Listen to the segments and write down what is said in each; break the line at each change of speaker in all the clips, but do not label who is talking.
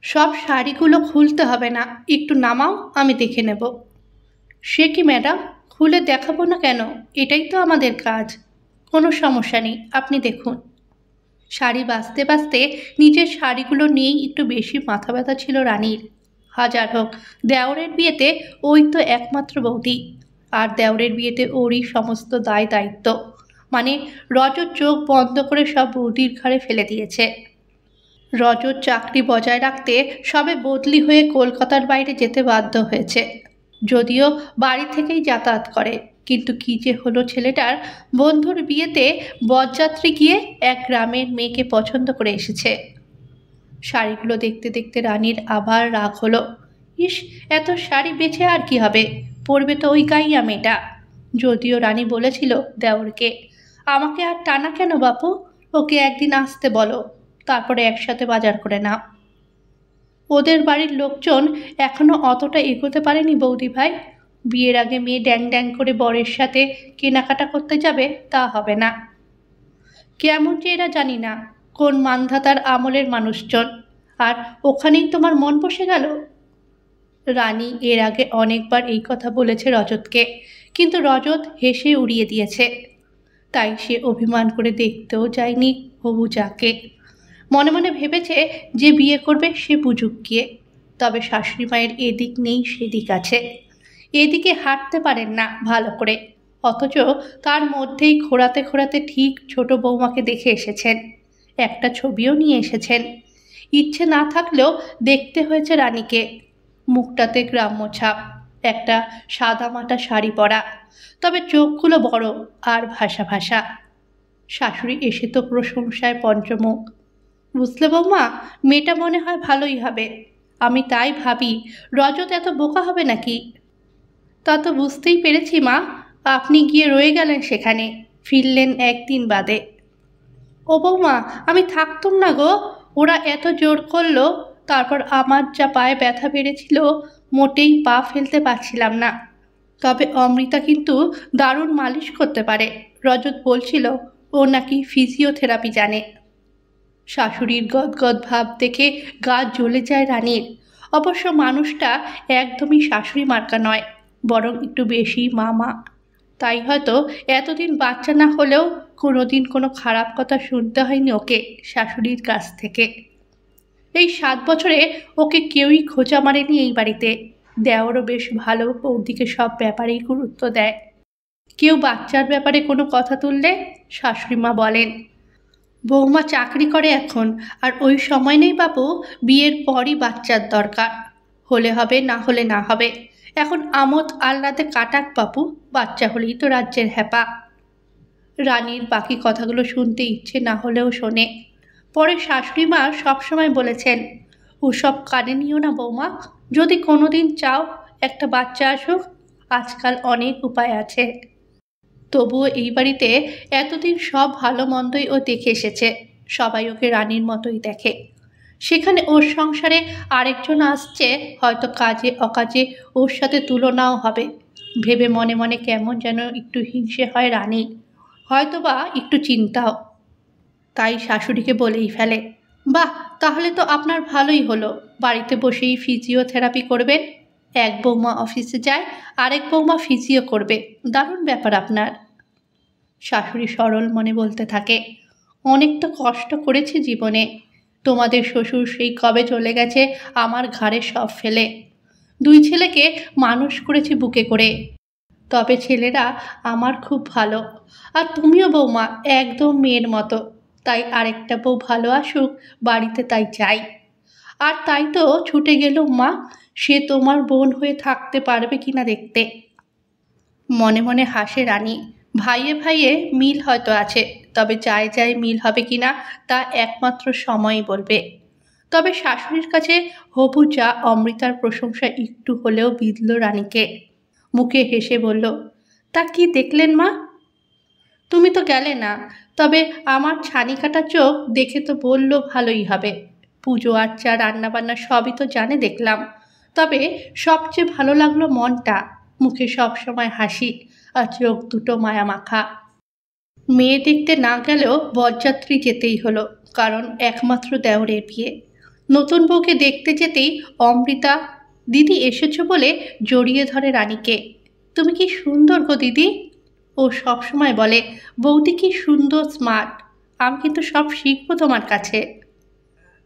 সব শাড়িগুলো খুলতে হবে না, একটু নামাও, আমি দেখে নেব। সে কি ম্যাডাম, খুলে দেখাবো না কেন? এটাই তো আমাদের কাজ। কোনো সমস্যা নেই, আপনি দেখুন। শাড়ি বাছতে বাছতে নিজের শাড়িগুলো নিয়েই একটু বেশি মাথা ব্যথা ছিল রানীর। হাজার হোক, দেওরের বিয়েতে ওই তো একমাত্র বৌদি, আর দেওরের বিয়েতে ওরই সমস্ত দায় দায়িত্ব। মানে রজত চোখ বন্ধ করে সব বৌদির ঘাড়ে ফেলে দিয়েছে। রজত চাকরি বজায় রাখতে সবে বদলি হয়ে কলকাতার বাইরে যেতে বাধ্য হয়েছে, যদিও বাড়ি থেকেই যাতায়াত করে। কিন্তু কী যে হলো ছেলেটার, বন্ধুর বিয়েতে বরযাত্রী গিয়ে এক গ্রামের মেয়েকে পছন্দ করে এসেছে। শাড়িগুলো দেখতে দেখতে রানীর আবার রাগ হলো। ইস, এত শাড়ি বেছে আর কি হবে, পরবে তো ওই গাইয়া মেয়েটা। যদিও রানী বলেছিল দেওরকে, আমাকে আর টানা কেন বাপু, ওকে একদিন আসতে বলো, তারপরে একসাথে বাজার করে নাও। ওদের বাড়ির লোকজন এখনো অতটা এগোতে পারেনি বৌদি ভাই। বিয়ের আগে মেয়ে ড্যাং ড্যাং করে বরের সাথে কেনাকাটা করতে যাবে, তা হবে না। কেমন যে এরা জানি না, কোন মানধাতার আমলের মানুষজন, আর ওখানেই তোমার মন বসে গেল। রানী এর আগে অনেকবার এই কথা বলেছে রজতকে, কিন্তু রজত হেসে উড়িয়ে দিয়েছে। তাই সে অভিমান করে দেখতেও যায়নি হবু যাকে। মনে মনে ভেবেছে যে বিয়ে করবে সে বুঝুক গিয়ে। তবে শাশুড়ি মায়ের এদিক নেই সেদিক আছে, এদিকে হাঁটতে পারেন না ভালো করে, অথচ তার মধ্যেই খোঁড়াতে খোঁড়াতে ঠিক ছোট বৌমাকে দেখে এসেছেন, একটা ছবিও নিয়ে এসেছেন। ইচ্ছে না থাকলেও দেখতে হয়েছে রানীকে। মুখটাতে গ্রাম্য ছাপ, একটা সাদামাটা শাড়ি পরা, তবে চোখগুলো বড় আর ভাসা ভাসা। শাশুড়ি এসে তো প্রশংসায় পঞ্চমুখ। বুঝলে বৌমা, মেয়েটা মনে হয় ভালোই হবে। আমি তাই ভাবি, রজত এত বোকা হবে নাকি? তা তো বুঝতেই পেরেছি মা, আপনি গিয়ে রয়ে গেলেন সেখানে, ফিরলেন একদিন বাদে। ও বৌমা, আমি থাকতুম না গো, ওরা এত জোর করলো, তারপর আমার যা পায়ে ব্যথা বেড়েছিল, মোটেই পা ফেলতে পারছিলাম না। তবে অমৃতা কিন্তু দারুণ মালিশ করতে পারে, রজত বলছিল ও নাকি ফিজিওথেরাপি জানে। শাশুড়ির গদগদ ভাব দেখে গা জ্বলে যায় রানীর। অবশ্য মানুষটা একদমই শাশুড়ি মার্কা নয়, বরং একটু বেশি মা। তাই হয়তো এতদিন বাচ্চা না হলেও কোনোদিন কোনো খারাপ কথা শুনতে হয়নি ওকে শাশুড়ির কাছ থেকে। এই 7 বছরে ওকে কেউই খোঁচা মারেনি এই বাড়িতে। দেওরও বেশ ভালো, বৌদিকে সব ব্যাপারেই গুরুত্ব দেয়। কেউ বাচ্চার ব্যাপারে কোনো কথা তুললে শাশুড়ি মা বলেন, বৌমা চাকরি করে এখন, আর ওই সময় নেই বাবু, বিয়ের পরই বাচ্চার দরকার, হলে হবে না হলে না হবে। এখন আমোদ আহ্লাদে কাটাক বাপু, বাচ্চা হলেই তো রাজ্যের হ্যাপা। রানীর বাকি কথাগুলো শুনতে ইচ্ছে না হলেও শোনে। পরে শাশুড়ি মা সবসময় বলেছেন, ওসব কানে নিও না বৌমা, যদি কোনোদিন চাও একটা বাচ্চা আসুক, আজকাল অনেক উপায় আছে। তবুও এই বাড়িতে এতদিন সব ভালো মন্দই ও দেখে এসেছে, সবাই ওকে রানীর মতোই দেখে। সেখানে ওর সংসারে আরেকজন আসছে, হয়তো কাজে অকাজে ওর সাথে তুলনাও হবে, ভেবে মনে মনে কেমন যেন একটু হিংসে হয় রানী, হয়তো বা একটু চিন্তাও। তাই শাশুড়িকে বলেই ফেলে, বাহ, তাহলে তো আপনার ভালোই হলো, বাড়িতে বসেই ফিজিওথেরাপি করবেন। এক বৌমা অফিসে যায়, আরেক বৌমা ফিজিও করবে, দারুণ ব্যাপার আপনার। শাশুড়ি সরল মনে বলতে থাকে, অনেক তো কষ্ট করেছি জীবনে, তোমাদের শ্বশুর সেই কবে চলে গেছে আমার ঘাড়ে সব ফেলে। 2 ছেলেকে মানুষ করেছি বুকে করে, তবে ছেলেরা আমার খুব ভালো। আর তুমিও বৌমা একদম মেয়ের মতো, তাই আরেকটা বউ ভালো আসুক বাড়িতে, তাই চাই। আর তাই তো ছুটে গেলুম মা, সে তোমার বোন হয়ে থাকতে পারবে কিনা দেখতে। মনে মনে হাসে রানী। ভাইয়ে ভাইয়ে মিল হয়তো আছে, তবে যায় মিল হবে কিনা তা একমাত্র সময়ই বলবে। তবে শাশুড়ির কাছে হবু যা অমৃতার প্রশংসা একটু হলেও বিঁধল রানীকে। মুখে হেসে বলল, তা কি দেখলেন মা? তুমি তো গেলে না, তবে আমার ছানি কাটা চোখ দেখে তো বলল ভালোই হবে। পুজো আচ্চা রান্নাবান্না সবই তো জানে দেখলাম, তবে সবচেয়ে ভালো লাগলো মনটা, মুখে সব সময় হাসি, আর চোখ দুটো মায়া মাখা। মেয়ে দেখতে না গেলেও বরযাত্রী যেতেই হলো, কারণ একমাত্র দেওরের বিয়ে। নতুন বউকে দেখতে যেতেই অমৃতা দিদি এসেছো বলে জড়িয়ে ধরে রানীকে। তুমি কি সুন্দর গো দিদি। ও সব সময় বলে বৌদি কি সুন্দর স্মার্ট, আমি কিন্তু সব শিখবো তোমার কাছে।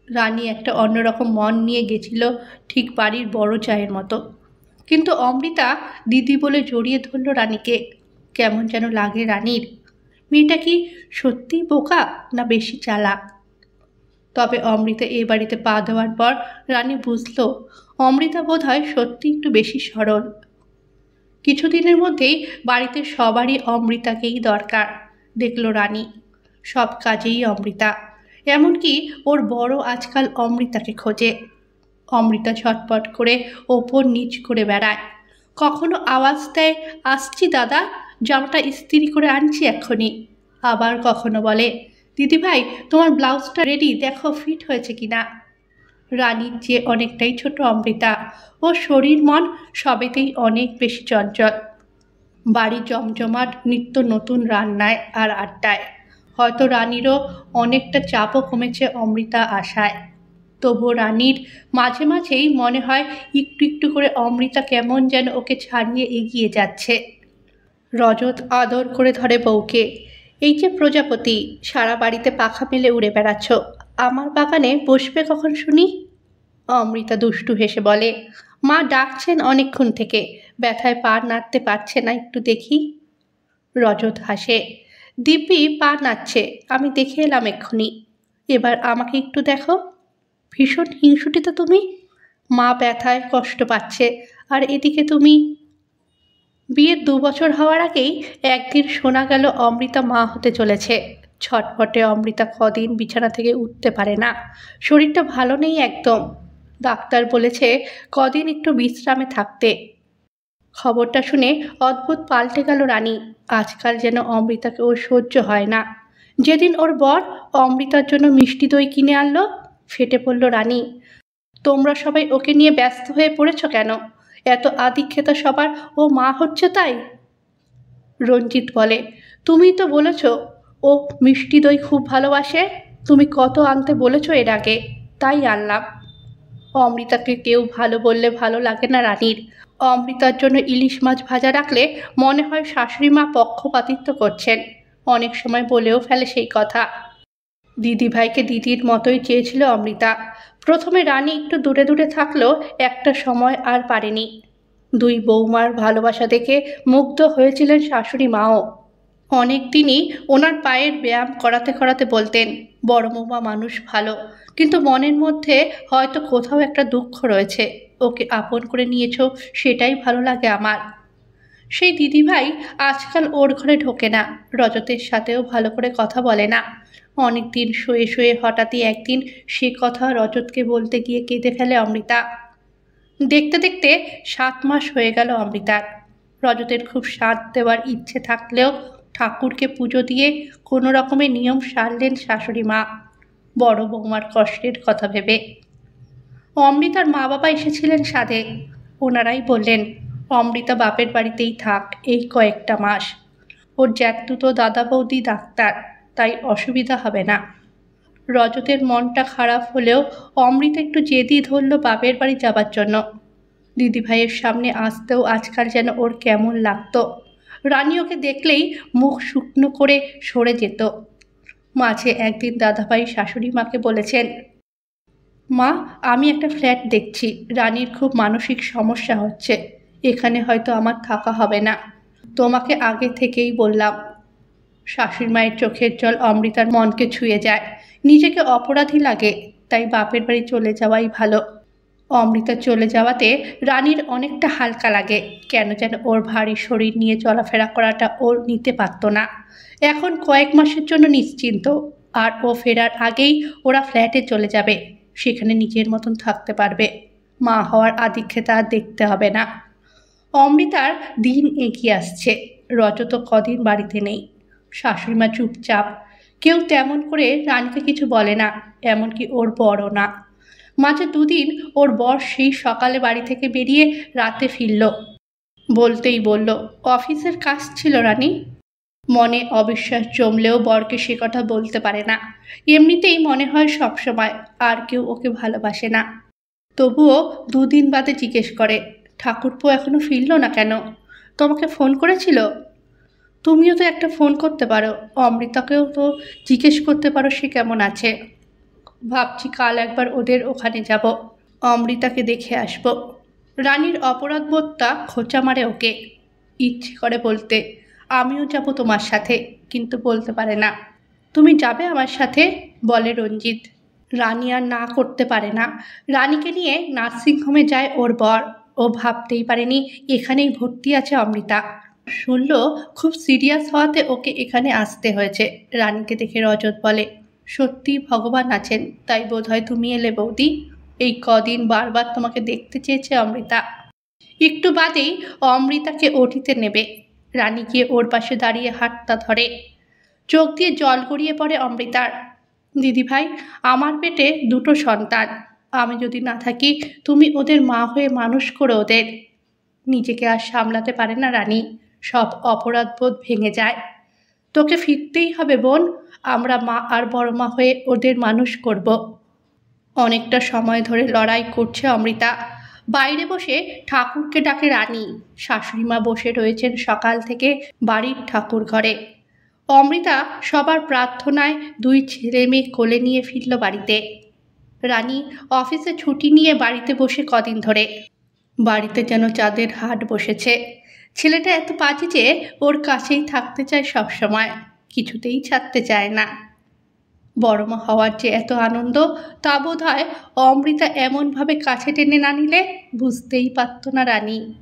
রানী একটা অন্যরকম মন নিয়ে গেছিল, ঠিক বাড়ির বড় চায়ের মতো। কিন্তু অমৃতা দিদি বলে জড়িয়ে ধরল রানীকে। কেমন যেন লাগে রানীর। মেয়েটা কি সত্যিই বোকা না বেশি চালাক? তবে অমৃতা এ বাড়িতে পা দেওয়ার পর রানী বুঝল অমৃতা বোধহয় সত্যি একটু বেশি সরল। কিছুদিনের মধ্যেই বাড়িতে সবারই অমৃতাকেই দরকার, দেখল রানী। সব কাজেই অমৃতা, এমনকি ওর বড় আজকাল অমৃতাকে খোঁজে। অমৃতা ছটপট করে ওপর নিচ করে বেড়ায়, কখনো আওয়াজ দেয় আসছি দাদা, জামাটা ইস্ত্রি করে আনছি এক্ষুনি। আবার কখনো বলে দিদিভাই তোমার ব্লাউজটা রেডি, দেখো ফিট হয়েছে কিনা। রানীর যে অনেকটাই ছোট অমৃতা, ও শরীর মন সবেতেই অনেক বেশি চঞ্চল। বাড়ি জমজমাট নিত্য নতুন রান্নায় আর আড্ডায়। হয়তো রানীরও অনেকটা চাপও কমেছে অমৃতা আসায়। তবু রানীর মাঝে মাঝেই মনে হয় একটু একটু করে অমৃতা কেমন যেন ওকে ছাড়িয়ে এগিয়ে যাচ্ছে। রজত আদর করে ধরে বউকে। এই যে প্রজাপতি, সারা বাড়িতে পাখা মেলে উড়ে বেড়াচ্ছ, আমার বাগানে বসবে কখন শুনি? অমৃতা দুষ্টু হেসে বলে, মা ডাকছেন অনেকক্ষণ থেকে, ব্যথায় পা নাড়তে পারছে না, একটু দেখি। রজত হাসে, দিব্যি পা নাড়ছে, আমি দেখে এলাম এক্ষুনি। এবার আমাকে একটু দেখো। ভীষণ হিংসুটে তো তুমি। মা ব্যথায় কষ্ট পাচ্ছে, আর এদিকে তুমি। বিয়ের 2 বছর হওয়ার আগেই একদিন শোনা গেল অমৃতা মা হতে চলেছে। ছটফটে অমৃতা কদিন বিছানা থেকে উঠতে পারে না, শরীরটা ভালো নেই একদম। ডাক্তার বলেছে কদিন একটু বিশ্রামে থাকতে। খবরটা শুনে অদ্ভুত পাল্টে গেল রানী। আজকাল যেন অমৃতাকে ওর সহ্য হয় না। যেদিন ওর বর অমৃতার জন্য মিষ্টি দই কিনে আনলো, ফেটে পড়ল রানী। তোমরা সবাই ওকে নিয়ে ব্যস্ত হয়ে পড়েছ কেন? এত আদিক্ষেতা সবার, ও মা হচ্ছে তাই? রঞ্জিত বলে, তুমিই তো বলেছ ও মিষ্টি দই খুব ভালোবাসে, তুমি কত আনতে বলেছ এর আগে, তাই আনলাম। অমৃতাকে কেউ ভালো বললে ভালো লাগে না রানীর। অমৃতার জন্য ইলিশ মাছ ভাজা রাখলে মনে হয় শাশুড়ি মা পক্ষপাতিত্ব করছেন। অনেক সময় বলেও ফেলে সেই কথা। দিদিভাইকে দিদির মতোই চেয়েছিল অমৃতা। প্রথমে রানী একটু দূরে দূরে থাকলেও একটা সময় আর পারেনি। দুই বৌমার ভালোবাসা দেখে মুগ্ধ হয়েছিলেন শাশুড়ি মাও। অনেক দিনই ওনার পায়ের ব্যায়াম করাতে করাতে বলতেন, বড় বৌমা মানুষ ভালো, কিন্তু মনের মধ্যে হয়তো কোথাও একটা দুঃখ রয়েছে, ওকে আপন করে নিয়েছো সেটাই ভালো লাগে আমার। সেই দিদিভাই আজকাল ওর ঘরে ঢোকে না, রজতের সাথেও ভালো করে কথা বলে না। অনেক দিন শুয়ে শুয়ে হঠাৎই একদিন সে কথা রজতকে বলতে গিয়ে কেঁদে ফেলে অমৃতা। দেখতে দেখতে 7 মাস হয়ে গেল অমৃতার। রজতের খুব সাধ দেওয়ার ইচ্ছে থাকলেও ঠাকুরকে পুজো দিয়ে কোনো রকমের নিয়ম সারলেন শাশুড়ি মা, বড় বৌমার কষ্টের কথা ভেবে। অমৃতার মা বাবা এসেছিলেন সাধে। ওনারাই বললেন অমৃতা বাপের বাড়িতেই থাক এই কয়েকটা মাস। ওর জ্যাঠতুতো দাদা বৌদি ডাক্তার, তাই অসুবিধা হবে না। রজতের মনটা খারাপ হলেও অমৃতা একটু জেদি ধরল বাপের বাড়ি যাবার জন্য। দিদিভাইয়ের সামনে আসতেও আজকাল যেন ওর কেমন লাগতো। রানী ওকে দেখলেই মুখ শুকনো করে সরে যেত। মাঝে একদিন দাদাভাই শাশুড়ি মাকে বলেছেন, মা আমি একটা ফ্ল্যাট দেখছি, রানীর খুব মানসিক সমস্যা হচ্ছে, এখানে হয়তো আমার থাকা হবে না, তোমাকে আগে থেকেই বললাম। শাশুড়ি মায়ের চোখের জল অমৃতার মনকে ছুঁয়ে যায়। নিজেকে অপরাধী লাগে, তাই বাপের বাড়ি চলে যাওয়াই ভালো। অমৃতা চলে যাওয়াতে রানীর অনেকটা হালকা লাগে, কেন যেন ওর ভারী শরীর নিয়ে চলাফেরা করাটা ওর নিতে পারত না। এখন কয়েক মাসের জন্য নিশ্চিন্ত, আর ও ফেরার আগেই ওরা ফ্ল্যাটে চলে যাবে, সেখানে নিজের মতন থাকতে পারবে। মা হওয়ার আদিক্ষেতা আর দেখতে হবে না। অমৃতার দিন এগিয়ে আসছে। রজত কদিন বাড়িতে নেই। শাশুড়িমা চুপচাপ, কেউ তেমন করে রানীকে কিছু বলে না, এমনকি ওর বড়ও না। মাঝে 2 দিন ওর বর সেই সকালে বাড়ি থেকে বেরিয়ে রাতে ফিরল। বলতেই বলল অফিসের কাজ ছিল রানী। মনে অবিশ্বাস জমলেও বরকে সে কথা বলতে পারে না। এমনিতেই মনে হয় সবসময় আর কেউ ওকে ভালোবাসে না। তবুও দুদিন বাদে জিজ্ঞেস করে, ঠাকুরপো এখনো ফিরল না কেন? তোমাকে ফোন করেছিল? তুমিও তো একটা ফোন করতে পারো, অমৃতাকেও তো জিজ্ঞেস করতে পারো সে কেমন আছে। ভাবছি কাল একবার ওদের ওখানে যাব, অমৃতাকে দেখে আসব। রানীর অপরাধবোধটা খোঁচা মারে ওকে। ইচ্ছে করে বলতে, আমিও যাব তোমার সাথে, কিন্তু বলতে পারে না। তুমি যাবে আমার সাথে, বলে রঞ্জিত। রানী আর না করতে পারে না। রানীকে নিয়ে নার্সিংহোমে যায় ওর বর। ও ভাবতেই পারেনি এখানেই ভর্তি আছে অমৃতা। শুনল খুব সিরিয়াস হওয়াতে ওকে এখানে আসতে হয়েছে। রানীকে দেখে রজত বলে, সত্যি ভগবান আছেন, তাই বোধহয় তুমি এলে বৌদি। এই কদিন বারবার তোমাকে দেখতে চেয়েছে অমৃতা। একটু বাদেই অমৃতাকে ওটিতে নেবে। রানী গিয়ে ওর পাশে দাঁড়িয়ে হাতটা ধরে। চোখ দিয়ে জল গড়িয়ে পড়ে অমৃতার। দিদিভাই, আমার পেটে দুটো সন্তান, আমি যদি না থাকি তুমি ওদের মা হয়ে মানুষ করো ওদের। নিজেকে আর সামলাতে পারে না রানী, সব অপরাধবোধ ভেঙে যায়। তোকে ফিরতেই হবে বোন, আমরা মা আর বড় মা হয়ে ওদের মানুষ করব। অনেকটা সময় ধরে লড়াই করছে অমৃতা। বাইরে বসে ঠাকুরকে ডাকে রানী। শাশুড়িমা বসে রয়েছেন সকাল থেকে বাড়ির ঠাকুর ঘরে। অমৃতা সবার প্রার্থনায় দুই ছেলে মেয়ে কোলে নিয়ে ফিরল বাড়িতে। রানী অফিসে ছুটি নিয়ে বাড়িতে বসে কদিন ধরে। বাড়িতে যেন চাঁদের হাট বসেছে। ছেলেটা এত পাজি যে ওর কাছেই থাকতে চায় সবসময়, কিছুতেই ছাড়তে চায় না। বড়মা হওয়ার যে এত আনন্দ, তা বোধ হয় অমৃতা এমনভাবে কাছে টেনে না নিলে বুঝতেই পারত না রানী।